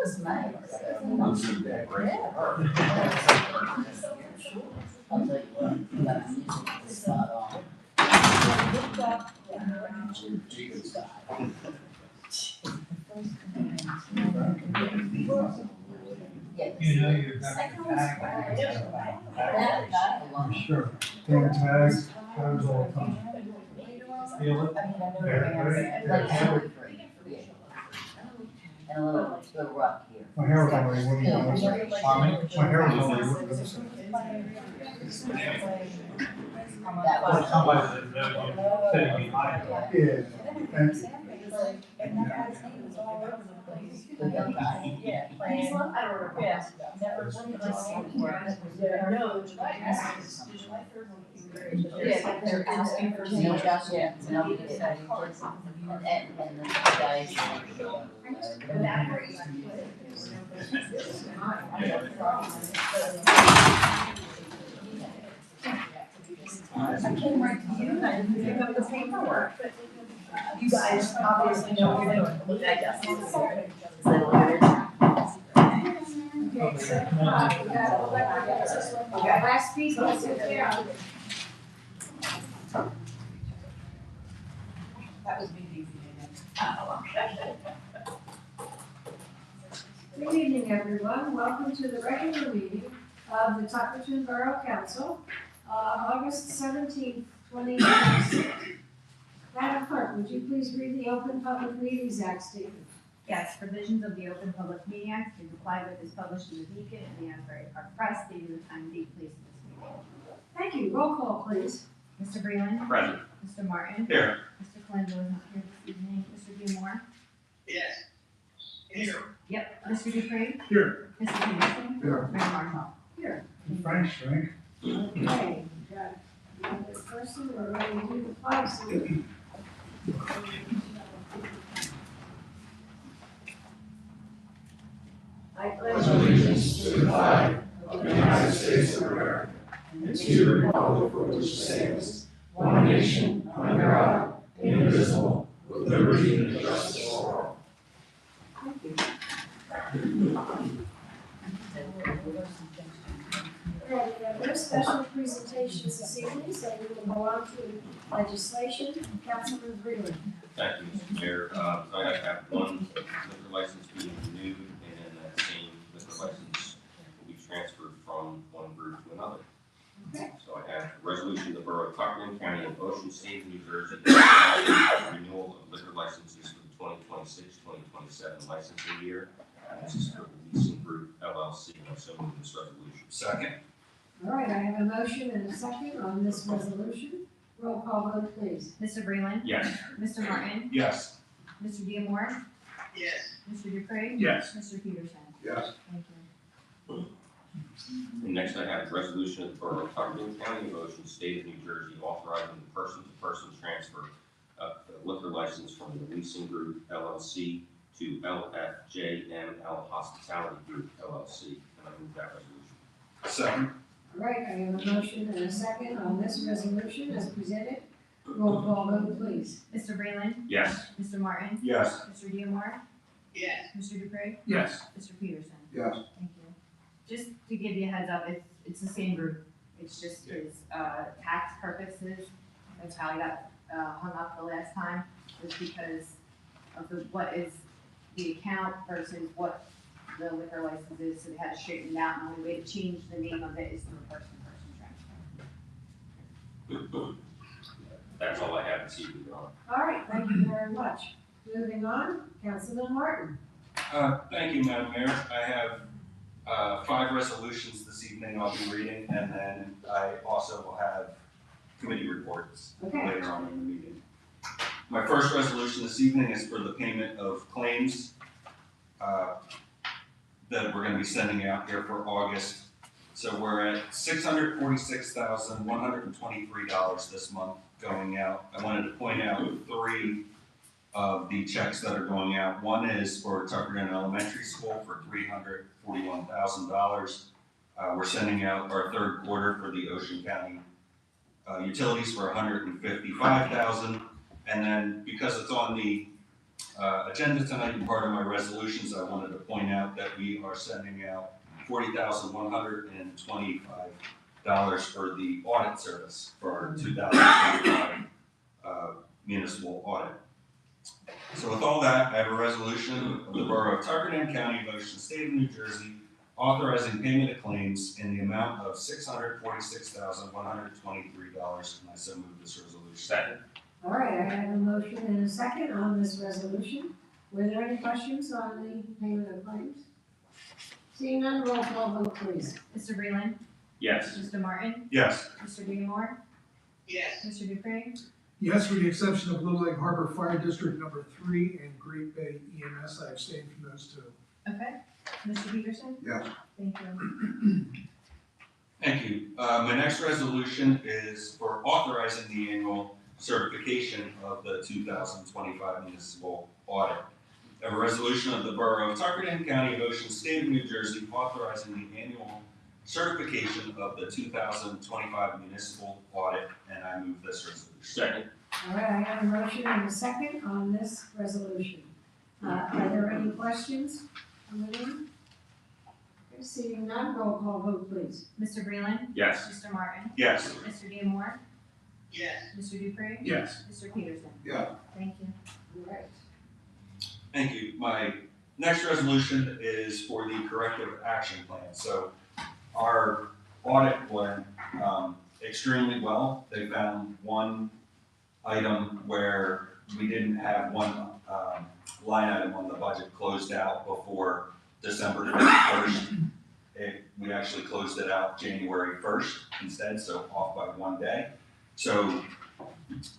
was nice. I'll tell you what, that music is spot on. You know you're back to back. Sure. Doing tags, tags all the time. Feel it? And a little rock here. My hair was already winning. My hair was already winning. That was Somebody that knows you sitting behind you. Yeah, thank you. They're asking for no just yet, no, and the guys. I came right to you, and I didn't pick up the paperwork. You guys obviously know what you're doing. I guess. Last piece, let's sit down. That was me easy. Good evening, everyone. Welcome to the regular meeting of the Tuckerton Borough Council, August 17th, 2026. Madam Clerk, would you please read the Open Public Meetings Act statement? Yes, provisions of the Open Public Meeting Act to comply with is published in the Beacon and the Asbury Park Press, dated the time, date, place of this meeting. Thank you. Roll call, please. Mr. Breland. Present. Mr. Martin. Here. Mr. Colangelo is not here this evening. Mr. Diemore. Yes. Here. Yep. Mr. Dupree. Here. Mr. Peterson. Here. Mayor Marshall. Here. Frank's drink. Okay, got this person, we're ready to do the flag salute. I pledge allegiance to the flag of the United States of America and to the republic for which it stands, one nation, under God, indivisible, with liberty and justice for all. Thank you. We have no special presentations this evening, so we will go on to legislation. Councilman Breland. Thank you, Mr. Mayor. So I have one liquor license being renewed, and that same liquor license will be transferred from one group to another. Okay. So I have a resolution of the Borough of Tuckerton, County of Ocean State, New Jersey, renewal of liquor licenses for the 2026-2027 licensing year. This is for the leasing group LLC, and I so move this resolution. Second. All right, I have a motion and a second on this resolution. Roll call vote, please. Mr. Breland. Yes. Mr. Martin. Yes. Mr. Diemore. Yes. Mr. Dupree. Yes. Mr. Peterson. Yes. Thank you. And next I have a resolution of the Borough of Tuckerton, County of Ocean, State of New Jersey, authorizing the person-to-person transfer of the liquor license from the leasing group LLC to LFJML Hospitality Group LLC. And I move that resolution. Second. All right, I have a motion and a second on this resolution as presented. Roll call vote, please. Mr. Breland. Yes. Mr. Martin. Yes. Mr. Diemore. Yes. Mr. Dupree. Yes. Mr. Peterson. Yes. Thank you. Just to give you a heads up, it's the same group. It's just his tax purposes. That's how he got hung up the last time, was because of what is the account versus what the liquor license is. So they had to straighten it out, and the only way to change the name of it is through person-to-person transfer. That's all I have this evening, Your Honor. All right, thank you very much. Moving on, Councilman Martin. Thank you, Madam Mayor. I have 5 resolutions this evening I'll be reading, and then I also will have committee reports later on in the meeting. My first resolution this evening is for the payment of claims that we're going to be sending out here for August. So we're at $646,123 this month going out. I wanted to point out 3 of the checks that are going out. One is for Tuckerton Elementary School for $341,000. We're sending out our 3rd quarter for the Ocean County utilities for $155,000. And then because it's on the agenda tonight, and part of my resolutions, I wanted to point out that we are sending out $40,125 for the audit service for our 2025 municipal audit. So with all that, I have a resolution of the Borough of Tuckerton, County of Ocean, State of New Jersey, authorizing payment of claims in the amount of $646,123, and I so move this resolution. Second. All right, I have a motion and a second on this resolution. Were there any questions on the payment of claims? Seeing none, roll call vote, please. Mr. Breland. Yes. Mr. Martin. Yes. Mr. Diemar. Yes. Mr. Dupre. Yes, with the exception of Little Lake Harbor Fire District number 3 and Great Bay EMS, I abstain from those two. Okay. Mr. Peterson. Yes. Thank you. Thank you. My next resolution is for authorizing the annual certification of the 2025 municipal audit. I have a resolution of the Borough of Tuckerton, County of Ocean, State of New Jersey, authorizing the annual certification of the 2025 municipal audit, and I move this resolution. Second. All right, I have a motion and a second on this resolution. Are there any questions on the name? Okay, seeing none, roll call vote, please. Mr. Breland. Yes. Mr. Martin. Yes. Mr. Diemar. Yes. Mr. Dupre. Yes. Mr. Peterson. Yeah. Thank you. All right. Thank you. My next resolution is for the corrective action plan. So our audit went extremely well. They found one item where we didn't have one line item on the budget closed out before December 31st. We actually closed it out January 1st instead, so off by one day. So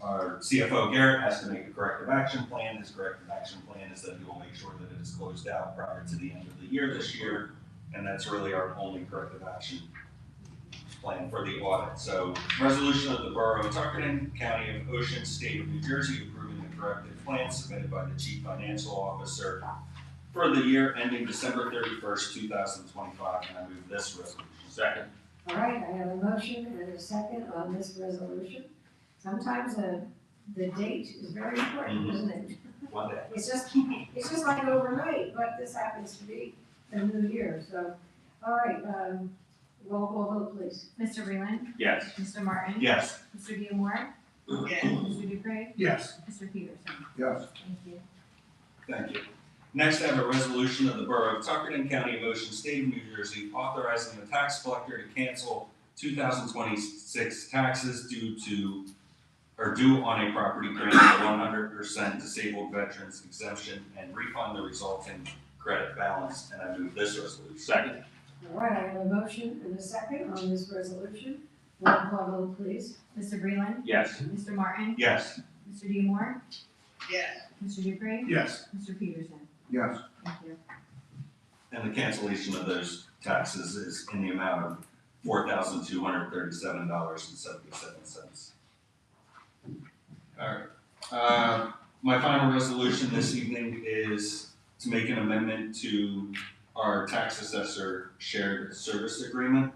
our CFO Garrett has to make a corrective action plan. His corrective action plan is that he will make sure that it is closed out prior to the end of the year this year, and that's really our only corrective action plan for the audit. So resolution of the Borough of Tuckerton, County of Ocean, State of New Jersey, approving the corrective plan submitted by the Chief Financial Officer for the year ending December 31st, 2025, and I move this resolution. Second. All right, I have a motion and a second on this resolution. Sometimes the date is very important, isn't it? One day. It's just like overnight, but this happens to be a new year, so. All right, roll call vote, please. Mr. Breland. Yes. Mr. Martin. Yes. Mr. Diemar. Yes. Mr. Dupre. Yes. Mr. Peterson. Yes. Thank you. Thank you. Next, I have a resolution of the Borough of Tuckerton, County of Ocean, State of New Jersey, authorizing the tax collector to cancel 2026 taxes due on a property granted a 100% disabled veterans exemption and refund the resulting credit balance, and I move this resolution. Second. All right, I have a motion and a second on this resolution. Roll call vote, please. Mr. Breland. Yes. Mr. Martin. Yes. Mr. Diemar. Yes. Mr. Dupre. Yes. Mr. Peterson. Yes. Thank you. And the cancellation of those taxes is in the amount of $4,237.77. All right. My final resolution this evening is to make an amendment to our tax assessor shared service agreement.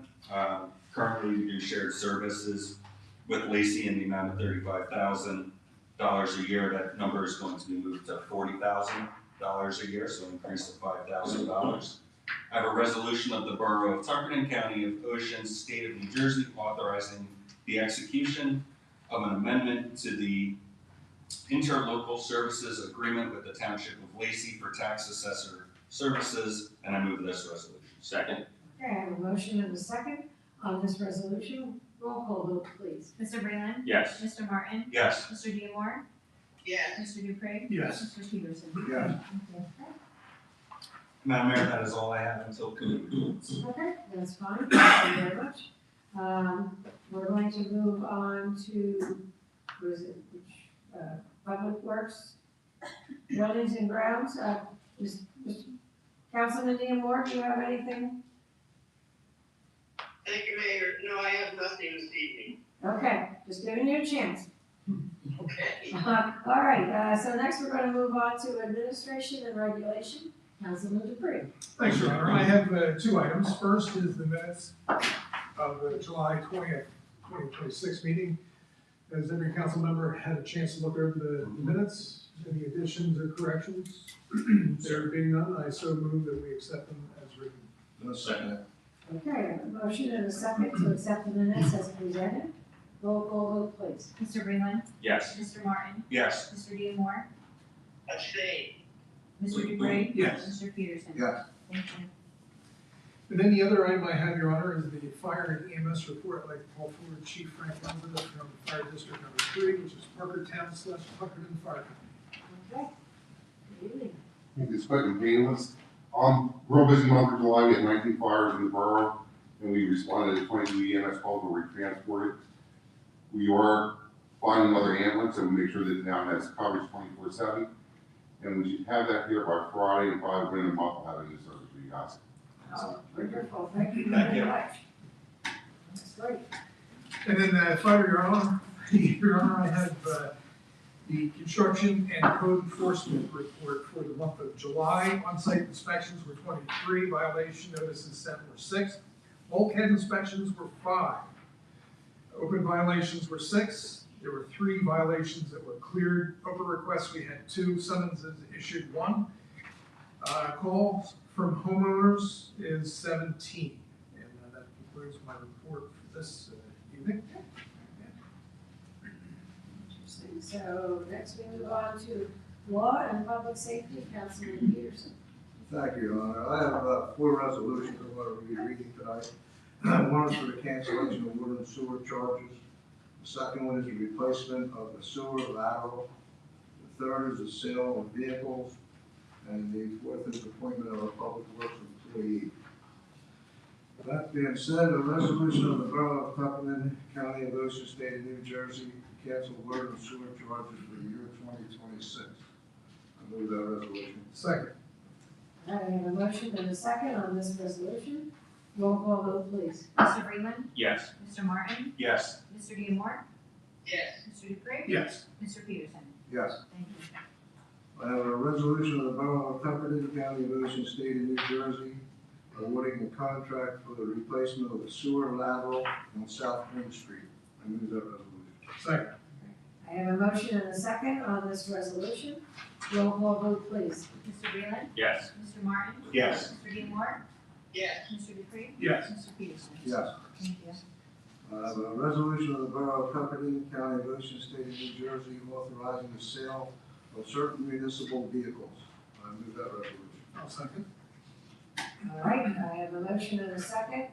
Currently, we do shared services with Lacey in the amount of $35,000 a year. That number is going to be moved to $40,000 a year, so an increase of $5,000. I have a resolution of the Borough of Tuckerton, County of Ocean, State of New Jersey, authorizing the execution of an amendment to the interlocal services agreement with the Township of Lacey for tax assessor services, and I move this resolution. Second. Okay, I have a motion and a second on this resolution. Roll call vote, please. Mr. Breland. Yes. Mr. Martin. Yes. Mr. Diemar. Yes. Mr. Dupre. Yes. Mr. Peterson. Yes. Thank you. Madam Mayor, that is all I have until committee reports. Okay, that's fine. Thank you very much. We're going to move on to, what is it, Public Works, Buildings and Grounds. Councilman Diemar, do you have anything? Thank you, Mayor. No, I have nothing this evening. Okay, just giving you a chance. Okay. All right, so next we're gonna move on to administration and regulation. Councilman Dupree. Thanks, Your Honor. I have two items. First is the minutes of the July 20th, 2026 meeting. Has every council member had a chance to look over the minutes? Any additions or corrections? There being none, I so move that we accept them as written. No second. Okay, a motion and a second to accept the minutes as presented. Roll call vote, please. Mr. Breland. Yes. Mr. Martin. Yes. Mr. Diemar. Abstain. Mr. Dupree. Yes. Mr. Peterson. Yes. Thank you. And then the other item I have, Your Honor, is the fire and EMS report. I'd like to call forward Chief Frank Elizabeth from Fire District Number 3, which is Parkertown / Tuckerton Fire Company. Okay. Good evening. It's quick and painless. Real busy month of July, we had 19 fires in the borough, and we responded to 22 EMS calls where we transported. We are finding another ambulance, and we make sure that the town has coverage 24/7. And we should have that here by Friday, and probably within a month, we'll have a new service for you guys. Oh, wonderful, thank you Thank very you. much. That's great. And then, finally, Your Honor, I have the construction and code enforcement report for the month of July. On-site inspections were 23, violation notices sent were 6, bulkhead inspections were 5, open violations were 6, there were 3 violations that were cleared, open requests we had 2, summonses issued 1, calls from homeowners is 17. And that concludes my report for this evening. Interesting. So next we move on to Law and Public Safety, Councilman Peterson. Thank you, Your Honor. I have 4 resolutions I'm going to be reading tonight. One is for the cancellation of water and sewer charges. The second one is the replacement of the sewer lateral. The third is the sale of vehicles. And the fourth is appointment of a public works employee. That being said, a resolution of the Borough of Tuckerton, County of Ocean, State of New Jersey, to cancel water and sewer charges for the year 2026. I move that resolution. Second. I have a motion and a second on this resolution. Roll call vote, please. Mr. Breland. Yes. Mr. Martin. Yes. Mr. Diemar. Yes. Mr. Dupree. Yes. Mr. Peterson. Yes. Thank you. I have a resolution of the Borough of Tuckerton, County of Ocean, State of New Jersey, awarding a contract for the replacement of the sewer lateral on South Main Street. I move that resolution. Second. I have a motion and a second on this resolution. Roll call vote, please. Mr. Breland. Yes. Mr. Martin. Yes. Mr. Diemar. Yes. Mr. Dupree. Yes. Mr. Peterson. Yes. Thank you. I have a resolution of the Borough of Tuckerton, County of Ocean, State of New Jersey, authorizing the sale of certain municipal vehicles. I move that resolution. I'll second. All right, I have a motion and a second.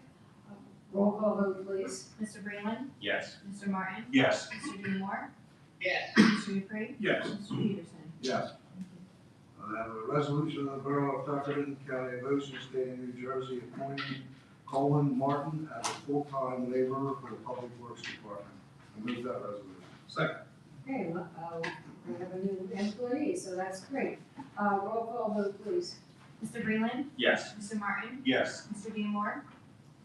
Roll call vote, please. Mr. Breland. Yes. Mr. Martin. Yes. Mr. Diemar. Yes. Mr. Dupree. Yes. Mr. Peterson. Yes. Thank you. I have a resolution of the Borough of Tuckerton, County of Ocean, State of New Jersey, appointing Colin Martin as a full-time laborer for the Public Works Department. I move that resolution. Second. Okay, we have a new employee, so that's great. Roll call vote, please. Mr. Breland. Yes. Mr. Martin. Yes. Mr. Diemar.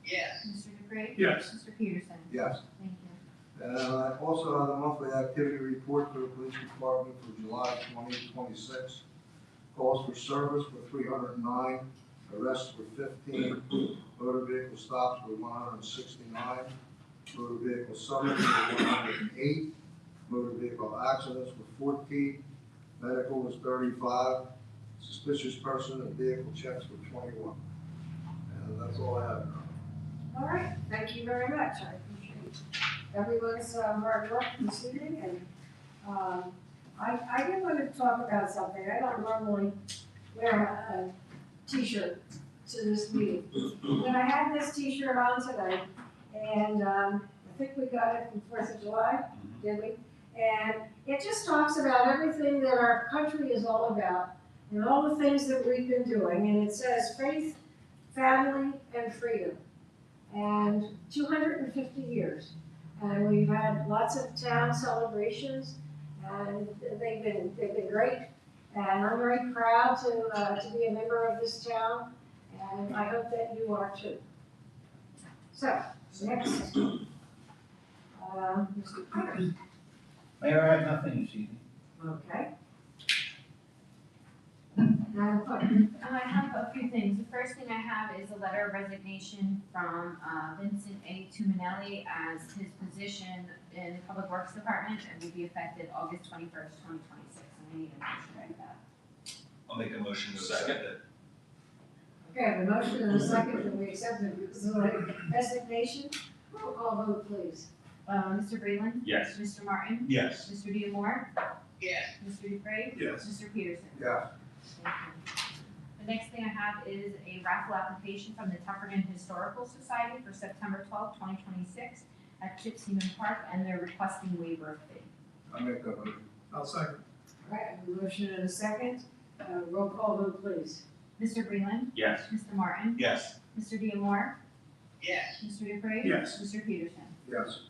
Yes. Mr. Dupree. Yes. Mr. Peterson. Yes. Thank you. And I also have the monthly activity report for the police department for July 2026. Calls for service were 309, arrests were 15, motor vehicle stops were 169, motor vehicle summonses were 108, motor vehicle accidents were 14, medical was 35, suspicious person and vehicle checks were 21. And that's all I have. All right, thank you very much. I appreciate everyone's hard work this evening. And I did want to talk about something. I don't normally wear a t-shirt to this meeting, but I had this t-shirt on today, and I think we got it from 4th of July, did we? And it just talks about everything that our country is all about and all the things that we've been doing. And it says faith, family, and freedom. And 250 years. And we've had lots of town celebrations, and they've been great. And I'm very proud to be a member of this town, and I hope that you are too. So, next, Mr. Tucker. Mayor, I have nothing this evening. Okay. Madam Clerk. I have a few things. The first thing I have is a letter of resignation from Vincent A. Tuminelli as his position in the Public Works Department and will be effective August 21st, 2026. And we need a motion like that. I'll make a motion to accept it. Okay, I have a motion and a second that we accept the resignation. Roll call vote, please. Mr. Breland. Yes. Mr. Martin. Yes. Mr. Diemar. yes, Mr. Dupre. Yes. Mr. Peterson. Yes. Thank you. The next thing I have is a raffle application from the Tuckerton Historical Society for September 12th, 2026 at Seaman Park, and they're requesting waiver of fee. I make that motion. I'll second. All right, I have a motion and a second. Roll call vote, please. Mr. Breland. Yes. Mr. Martin. Yes. Mr. Diemar. yes. Mr. Dupre. Yes. Mr. Peterson. Yes.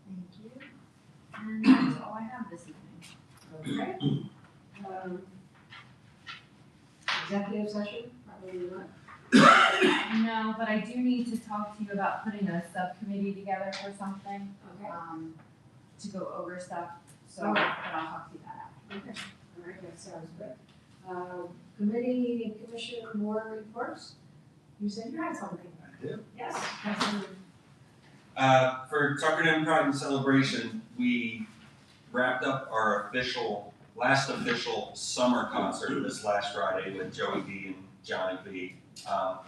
Thank you. And that is all I have this evening. Okay. Executive session, probably not. No, but I do need to talk to you about putting a subcommittee together for something, Okay, to go over stuff, so, Okay. but I'll talk to you about that. okay, all right, that sounds good. Committee and commission more reports? You said you had something. I do. Yes, Councilman. For Tuckerton Pride and Celebration, we wrapped up our last official summer concert this last Friday with Joey D and Johnny B.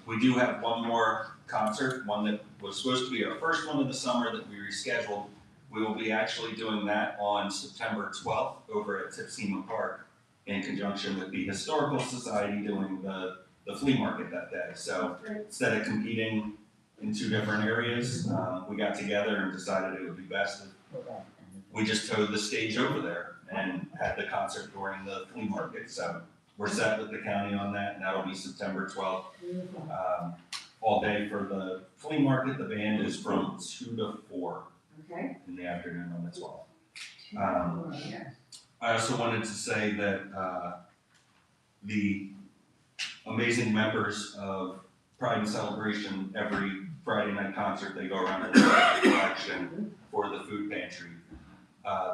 We do have one more concert, one that was supposed to be our first one of the summer that we rescheduled. We will be actually doing that on September 12th over at Seaman Park in conjunction with the Historical Society doing the flea market that day. So instead of competing in two different areas, we got together and decided it would be best if we just towed the stage over there and had the concert during the flea market. So we're set with the county on that, and that'll be September 12th. All day for the flea market. The band is from 2 to 4 Okay. in the afternoon on the 12th. Yeah. I also wanted to say that the amazing members of Pride and Celebration, every Friday night concert, they go around and do a collection for the food pantry.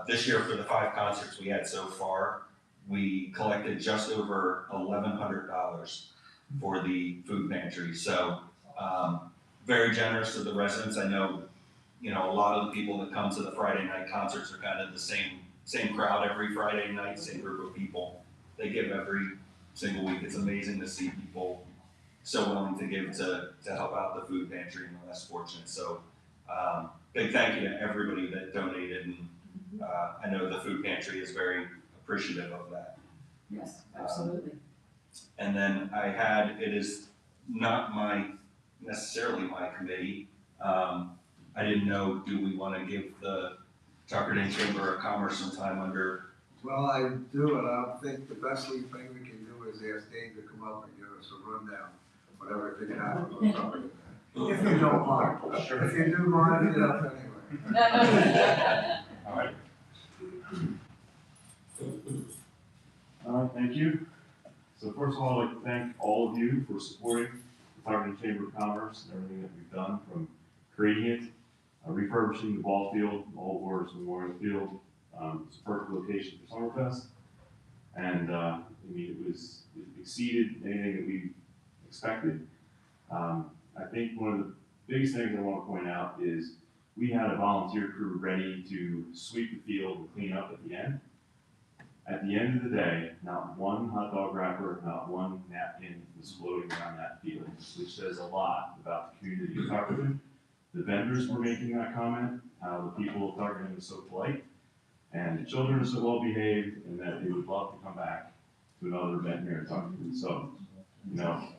This year, for the 5 concerts we had so far, we collected just over $1,100 for the food pantry. So very generous to the residents. I know, a lot of the people that come to the Friday night concerts are kind of the same crowd every Friday night, same group of people. They give every single week. It's amazing to see people so willing to give to help out the food pantry and the less fortunate. So big thank you to everybody that donated, and I know the food pantry is very appreciative of that. Yes, absolutely. And then it is not necessarily my committee. I didn't know, do we want to give the Tuckerton Chamber of Commerce some time under? Well, I do, and I think the best thing we can do is ask Dave to come up and give us a rundown, whatever can happen. If you don't mind. Sure. If you do mind, anyway. All right. Thank you. So first of all, I'd like to thank all of you for supporting the Tuckerton Chamber of Commerce and everything that we've done, from creating it, refurbishing the ball field, All Wars Memorial Field. It's a perfect location for Summerfest. And it exceeded anything that we expected. I think one of the biggest things I want to point out is we had a volunteer crew ready to sweep the field and clean up at the end. At the end of the day, not one hot dog wrapper, not one napkin was floating around that field, which says a lot about the community of Tuckerton. The vendors were making that comment, how the people of Tuckerton are so polite, and the children are so well behaved, and that they would love to come back to another event here in Tuckerton. So,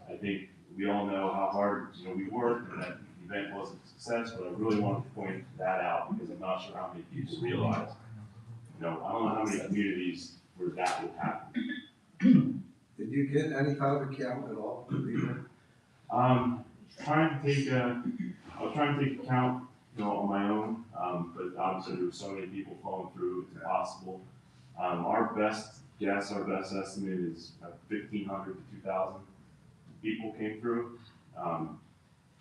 I think we all know how hard, we worked, and that the event wasn't a success, but I really wanted to point that out because I'm not sure how many people realize. I don't know how many communities where that would happen. Did you get any kind of a count at all? I was trying to take a count, on my own, but obviously there were so many people flowing through, it's impossible. Our best guess, our best estimate is 1,500 to 2,000 people came through.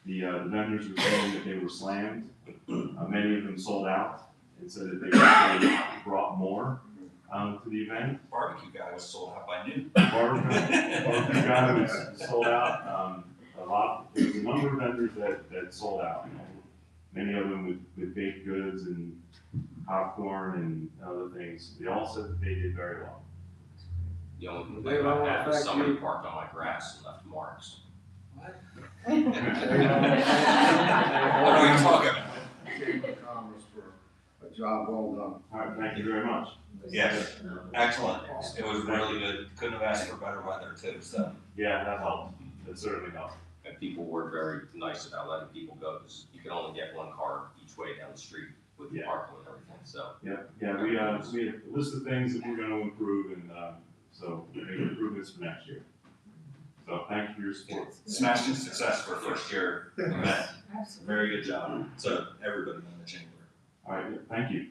The vendors were saying that they were slammed. Many of them sold out and said that they actually brought more to the event. Barbecue guy was sold out by noon. Barbecue guy was sold out. There was a number of vendors that sold out. Many of them with baked goods and popcorn and other things. They all said that they did very well. The only They complaint don't I had was affect somebody you. parked on my grass and left marks. What? What are you talking about? Chamber of Commerce for a job well done. All right, thank you very much. Yes, excellent. It was really good. Couldn't have asked for better weather too, so. Yeah, that helped. That certainly helped. And people were very nice about letting people go, because you can only get one car each way down the street with the Yeah. parking and everything, so. Yeah, we have a list of things that we're gonna improve and, so make improvements for next year. So thank you for your support. Smashing success for a first year event. Absolutely. Very good job. So everybody in the chamber. All right, yeah, thank you.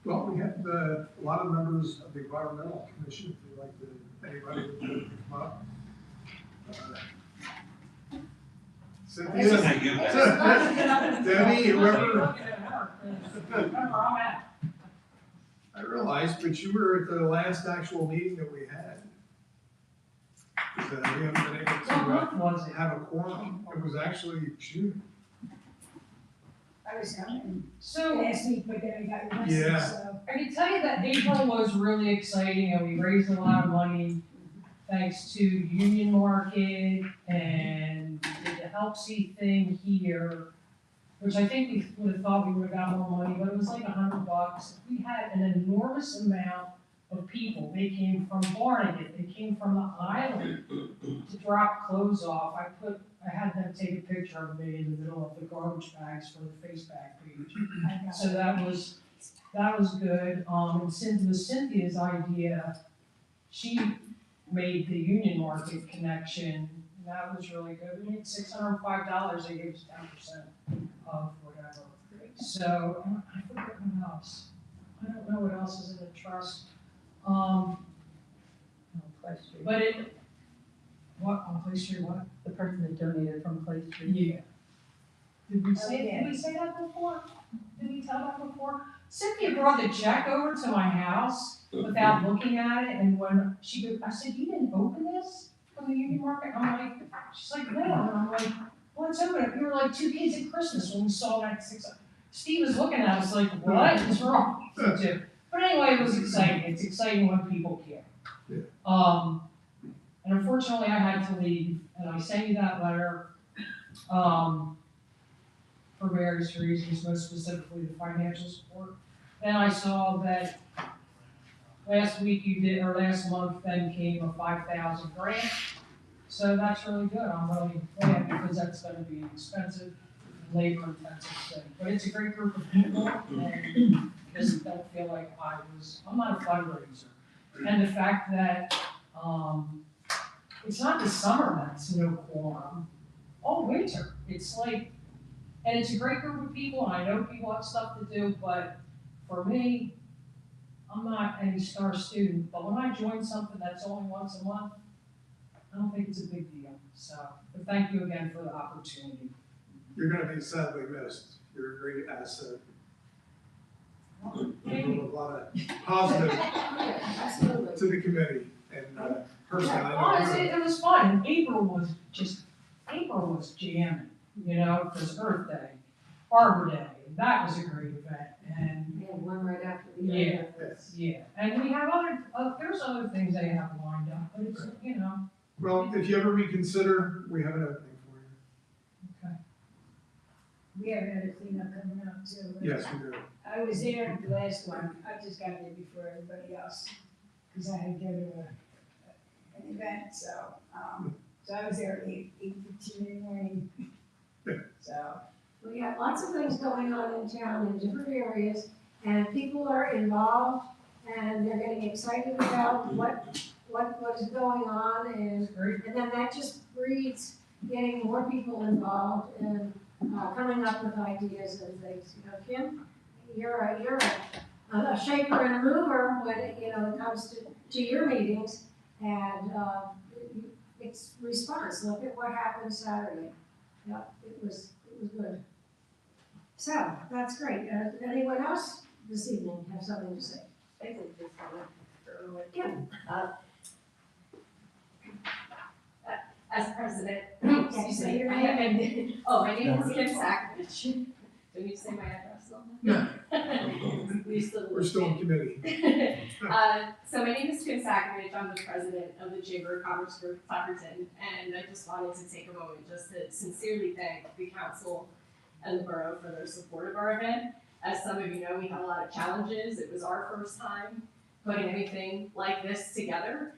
Well, we had a lot of members of the environmental commission, if you'd like to, anybody would like to come up. Cynthia, Thank you. Debbie, whoever. I realized, but you were at the last actual meeting that we had. We haven't been able to have a quorum. It was actually June. I was coming So, last week, but then I got your message, Yeah. so. I can tell you that April was really exciting, and we raised a lot of money thanks to Union Market and we did the Help See thing here, which I think we would have thought we would have got more money, but it was like $100. We had an enormous amount of people. They came from Barnegat, they came from the island to drop clothes off. I had them take a picture of me in the middle of the garbage bags for the face back page. So that was good. And Cynthia's idea, she made the Union Market connection. And that was really good. We made $605. They gave us 10% of whatever. So I forget what else. I don't know what else is in the trust. But what, on Clay Street, what? The person that donated from Clay Street. Yeah. Did we say Okay. that before? Did we tell that before? Cynthia brought the check over to my house without looking at it, and when I said, you didn't open this from the Union Market? I'm like, she's like, no, and I'm like, well, it's open. We were like 2 kids at Christmas when we saw that Steve was looking at us like, what is wrong with you? But anyway, it was exciting. It's exciting when people care. Yeah. And unfortunately, I had to leave, and I sent you that letter, for various reasons, most specifically the financial support. Then I saw that last month then came a 5,000 grant, so that's really good. I'm really glad, because that's gonna be an expensive, labor intensive thing. But it's a great group of people, and just don't feel like I'm not a fundraiser. And the fact that, it's not the summer that's no quorum, all winter. It's like, and it's a great group of people, and I know people have stuff to do, but for me, I'm not any star student, but when I join something that's only once a month, I don't think it's a big deal. So, but thank you again for the opportunity. You're gonna be sadly missed. You're a great asset. You Thank you. brought a lot of positive Yeah, absolutely. to the committee, and personally, I know. Honestly, it was fun. April was jamming, because Earth Day, Arbor Day, that was a great event, and We had one right after the Yeah. other. yeah, and we have there's other things they have lined up, but it's, Well, if you ever reconsider, we have an opening for you. okay. We have another cleanup coming up too. Yes, we do. I was there at the last one, I just got there before everybody else, because I had to go to an event, so I was there at 8:15 in the morning. So, we have lots of things going on in town in different areas, and people are involved, and they're getting excited about what is going on, and then that just breeds getting more people involved and coming up with ideas and things. Kim, you're a shaker and a mover when it comes to your meetings, and it's response. Look at what happened Saturday. Yep, it was good. So that's great. Anyone else this evening have something to say? Kim. As president, Yes, say your name. my name is Kim Sakovich. Do we say my address on No, that? We still. we're still in committee. So my name is Kim Sakovich, I'm the president of the Chamber of Commerce for Tuckerton, and I just wanted to take a moment just to sincerely thank the council and the borough for their support of our event. As some of you know, we had a lot of challenges. It was our first time putting anything like this together.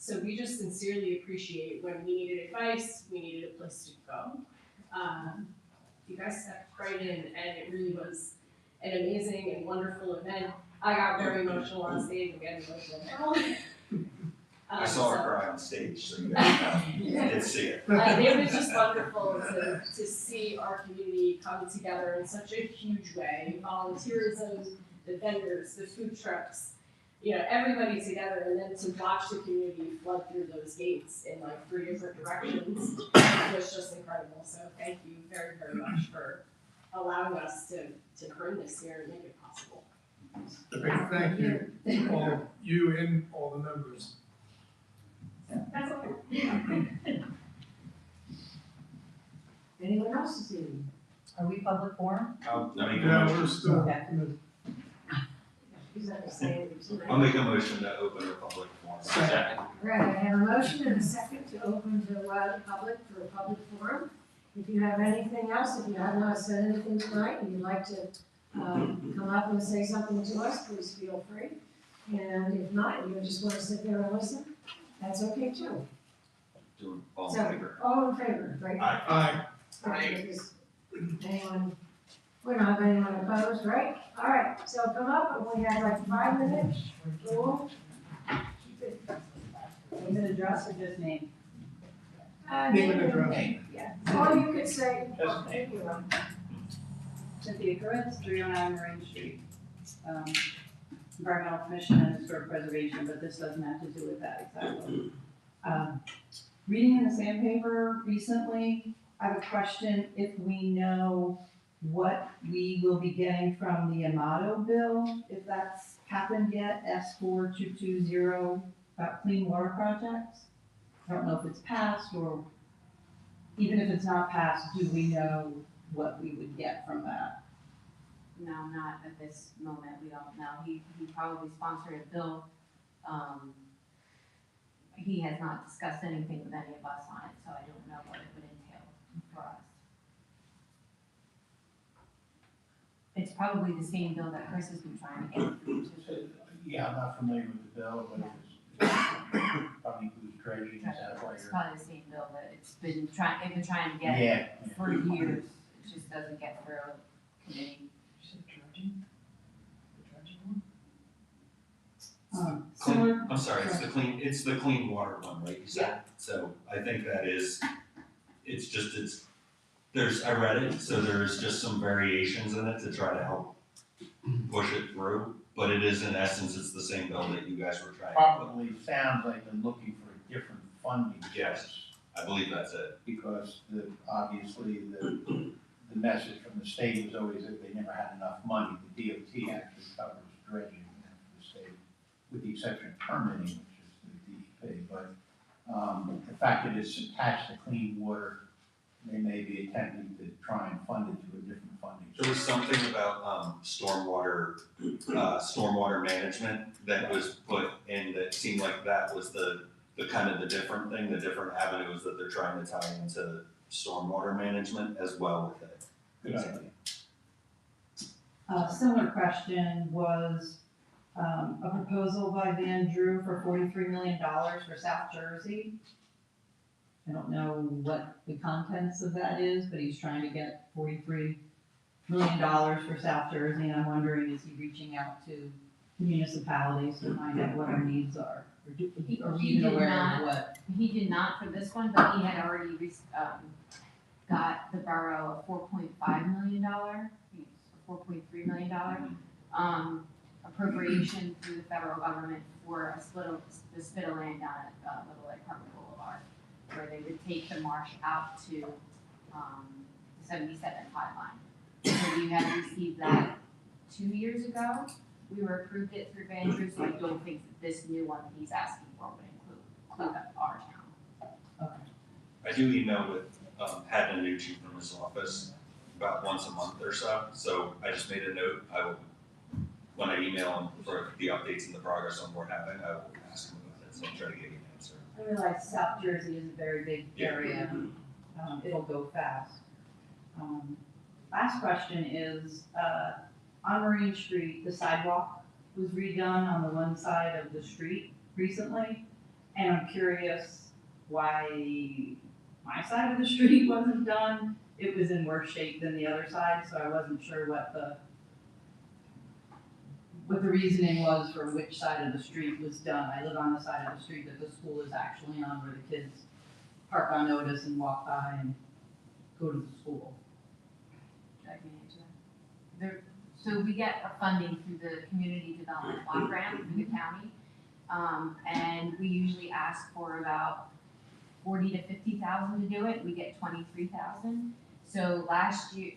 So we just sincerely appreciate when we needed advice, we needed a place to go. You guys stepped right in, and it really was an amazing and wonderful event. I got very emotional on stage. I'm getting emotional now. I saw her cry on stage, so you guys did see it. It was just wonderful to see our community come together in such a huge way. Volunteerism, the vendors, the food trucks, you know, everybody together, and then to watch the community flood through those gates in like 3 different directions was just incredible. So thank you very, very much for allowing us to bring this here and make it possible. Thank you, all, you and all the members. That's okay. Anyone else this evening? Are we public forum? I'll make a Yeah, motion. we're still Okay. in committee. Is that the same? I'll make a motion to open the public forum. Second. Right, I have a motion and a second to open to the public for a public forum. If you have anything else, if you have not said anything tonight, and you'd like to come up and say something to us, please feel free. And if not, you just want to sit there and listen, that's okay too. Do all in So, favor? all in favor, right? Aye. Anyone, we don't have anyone opposed, right? All right, so come up, and we have like 5 minutes. Cool. Name and address or just name? Name and address. Yeah, or you could say, Just name. you know, Cynthia Grits, 309 Marine Street. Environmental Commission and Historic Preservation, but this doesn't have to do with that exactly. Reading in the sandpaper recently, I have a question if we know what we will be getting from the Amato bill, if that's happened yet, S4220, about clean water projects. I don't know if it's passed, or even if it's not passed, do we know what we would get from that? No, not at this moment, we don't know. He probably sponsored a bill. He has not discussed anything with any of us on it, so I don't know what it would entail for us. It's probably the same bill that Chris has been trying to get through too. Yeah, I'm not familiar with the bill, but it's probably includes dredging, is that why It's you're? probably the same bill that they've been trying to get Yeah. for years. It just doesn't get through committee. Similar. I'm sorry, it's the clean water one, right, you said? So I think that is, I read it, so there's just some variations in it to try to help push it through. But it is, in essence, it's the same bill that you guys were trying to. Probably sounds like they're looking for a different funding. Yes. source, I believe that's it. Because obviously the message from the state was always that they never had enough money. The DOT actually covers dredging for the state, with the exception of permitting, which is the DEP. But the fact that it's attached to clean water, they may be attempting to try and fund it to a different funding. There was something about stormwater management that was put in that seemed like that was the kind of the different thing, the different avenues that they're trying to tie into stormwater management as well with it. Good idea. A similar question was a proposal by Van Drew for $43 million for South Jersey. I don't know what the contents of that is, but he's trying to get $43 million for South Jersey, and I'm wondering, is he reaching out to municipalities to find out what our needs are? Or are we He even did aware not. of what? He did not for this one, but he had already got the borough a $4.5 million, $4.3 million appropriation through the federal government for the spit of land down at Little Lake Harbor Boulevard, where they would take the marsh out to the 77 pipeline. So we had received that 2 years ago. We were approved it through Van Drew, so I don't think that this new one that he's asking for would include our town. Okay. I do email with Pat Nucci from his office, about once a month or so. So I just made a note, I will, when I email them for the updates and the progress on what we're having, I will ask them about it, so I'll try to give you an answer. I realize South Jersey is a very big area. It'll go fast. Last question is, on Marine Street, the sidewalk was redone on the one side of the street recently. And I'm curious why my side of the street wasn't done. It was in worse shape than the other side, so I wasn't sure what the reasoning was for which side of the street was done. I live on the side of the street that the school is actually on, where the kids park on notice and walk by and go to the school. Should I answer that? So we get our funding through the Community Development Block Grant through the county. And we usually ask for about 40 to 50,000 to do it. We get 23,000. So last year,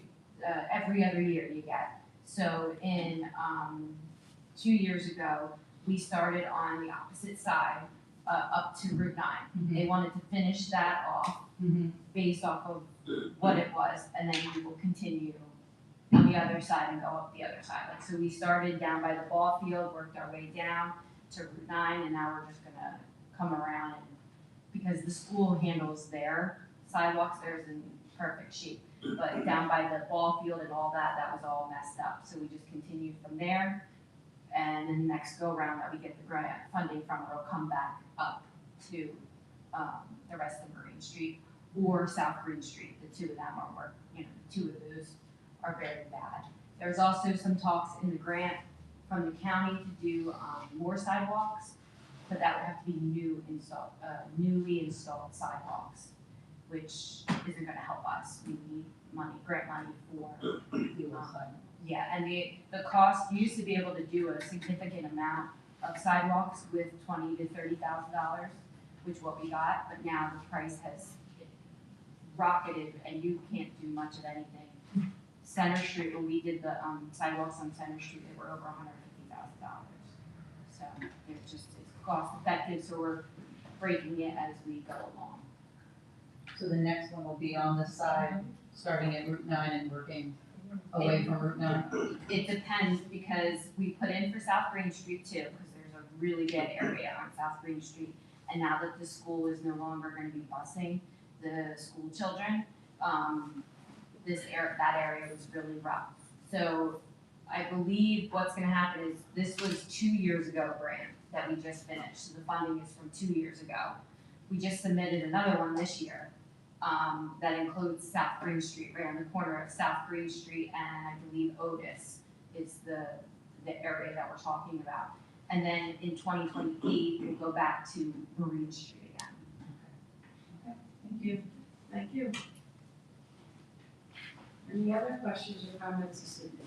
every other year you get. So in 2 years ago, we started on the opposite side, up to Route 9. Mm-hmm. They wanted to finish that off based off of what it was, and then we will continue on the other side and go up the other side. Like, so we started down by the ball field, worked our way down to Route 9, and now we're just gonna come around, and because the school handles their sidewalks, theirs in perfect shape. But down by the ball field and all that, that was all messed up. So we just continued from there. And then the next go round that we get the grant funding from, it'll come back up to the rest of Marine Street or South Green Street. The two of them are, the two of those are very bad. There's also some talks in the grant from the county to do more sidewalks, but that would have to be newly installed sidewalks, which isn't gonna help us. We need money, grant money for yeah, and the cost, you used to be able to do a significant amount of sidewalks with $20,000 to $30,000, which what we got, but now the price has rocketed and you can't do much of anything. Center Street, when we did the sidewalks on Center Street, they were over $150,000. So it's cost effective, so we're breaking it as we go along. So the next one will be on this side, starting at Route 9 and working away from Route 9? It depends, because we put in for South Green Street too, because there's a really bad area on South Green Street. And now that the school is no longer gonna be busing the school children, that area was really rough. So I believe what's gonna happen is, this was 2 years ago grant that we just finished, so the funding is from 2 years ago. We just submitted another one this year, that includes South Green Street, right on the corner of South Green Street and I believe Otis is the area that we're talking about. And then in 2028, we'll go back to Marine Street again. Okay, thank you. Thank you. Any other questions or comments this evening?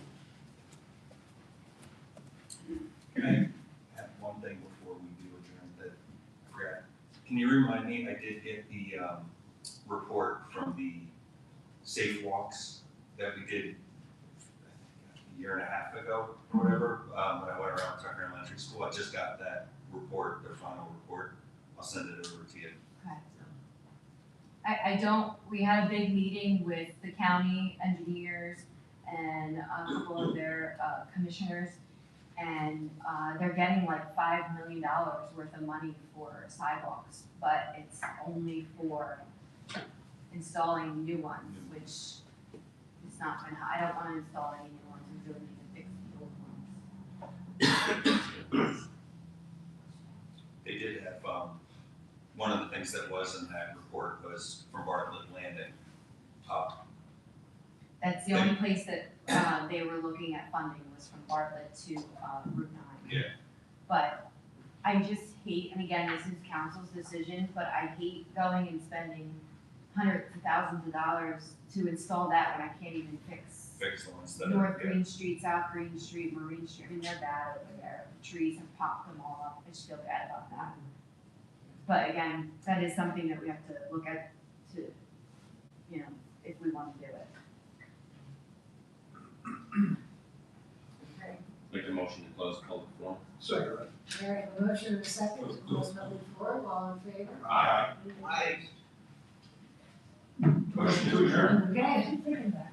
Can I have one thing before we do adjourn that I forgot? Can you remind me, I did get the report from the safe walks that we did a year and a half ago, or whatever, when I went around Tuckerton Elementary School. I just got that report, their final report. I'll send it over to you. Okay. We had a big meeting with the county engineers and a couple of their commissioners, and they're getting like $5 million worth of money for sidewalks, but it's only for installing new ones, which is not gonna, I don't wanna install any new ones, we really need to fix the old ones. They did have, one of the things that was in that report was from Bartlett Landing up. That's the only place that they were looking at funding was from Bartlett to Route 9. Yeah. But I just hate, and again, this is council's decision, but I hate going and spending hundreds of thousands of dollars to install that when I can't even fix The ones that North are, Green Street, South Green Street, Marine Street. I mean, they're bad over there. The trees have popped them all up. I just feel bad about that. But again, that is something that we have to look at to, if we want to do it. Make a motion to close public forum. Second. All right, a motion and a second to close public forum, all in favor? Aye. Aye. Motion to adjourn. Okay.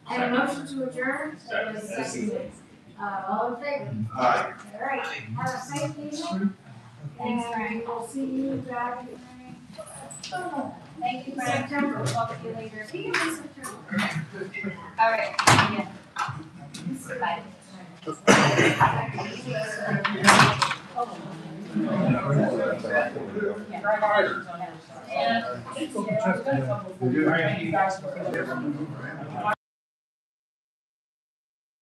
I have a motion to adjourn. Second. All in favor? Aye. All right, have a safe evening. And we will see you back in Thank you, Frank. September. We'll talk to you later. See you in September. All right, yeah. Bye. And, yeah, I was gonna come before you guys.